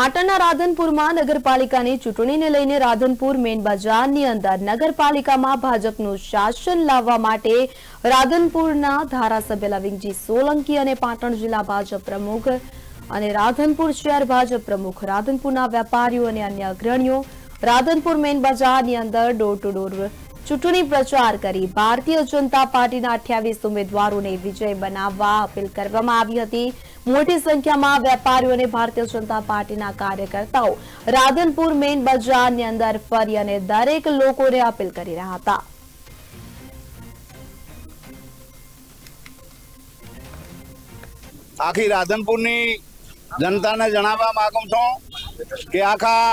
પાટણના રાધનપુરમાં નગરપાલિકાની ચૂંટણીને લઈને રાધનપુર મેઇન બજારની અંદર નગરપાલિકામાં ભાજપનું શાસન લાવવા માટે રાધનપુરના ધારાસભ્ય લવિંગજી સોલંકી અને પાટણ જિલ્લા ભાજપ પ્રમુખ અને રાધનપુર શહેર ભાજપ પ્રમુખ, રાધનપુરના વેપારીઓ અને અન્ય અગ્રણીઓ રાધનપુર મેઇન બજારની અંદર ડોર ટુ ડોર ચૂંટણી પ્રચાર કરી ભારતીય જનતા પાર્ટીના 28 ઉમેદવારોને વિજય બનાવવા અપીલ કરવામાં આવી હતી। મોટી સંખ્યામાં વેપારીઓ અને ભારતીય જનતા પાર્ટીના કાર્યકર્તાઓ રાધનપુર મેઇન બજારની અંદર ફરી અને દરેક લોકોને અપીલ કરી રહ્યા હતા। આખી રાધનપુરની જનતાને જણાવવા માંગુ છું કે આખા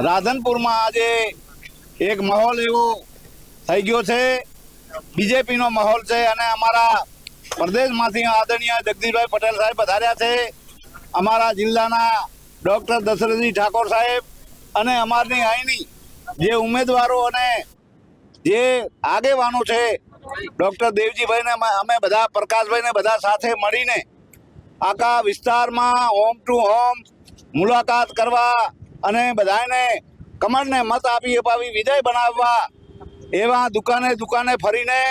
રાધનપુરમાં આજે એક માહોલ એવો થઈ ગયો છે, બીજેપીનો માહોલ છે અને અમારા પ્રદેશમાંથી આદરણીય જગદીશભાઈ પટેલ સાહેબ પધાર્યા છે, અમારા જિલ્લાના ડોક્ટર દશરથજી ઠાકોર સાહેબ અને અમારની અહીંની જે ઉમેદવારો અને જે આગેવાનો છે ડોક્ટર દેવજીભાઈને અમે બધા પ્રકાશભાઈને બધા સાથે મળીને આખા વિસ્તારમાં હોમ ટુ હોમ મુલાકાત કરવા અને બધાને કમળને મત આપી અપાવી વિજય બનાવવા એવા દુકાને દુકાને ફરીને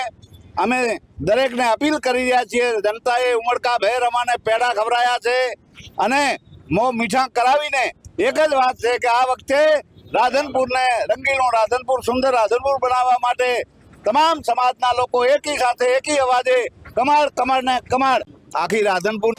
અમે દરેકને અપીલ કરી રહ્યા છીએ। જનતાએ ઉમળકાભેર અમાને પેડા ખવડાયા છે અને મોં મીઠા કરાવીને એક જ વાત છે કે આ વખતે રાધનપુરને રંગીલું રાધનપુર, સુંદર રાધનપુર બનાવવા માટે તમામ સમાજના લોકો એકી સાથે એકી અવાજે કમળ કમળ ને કમળ આખી રાધનપુર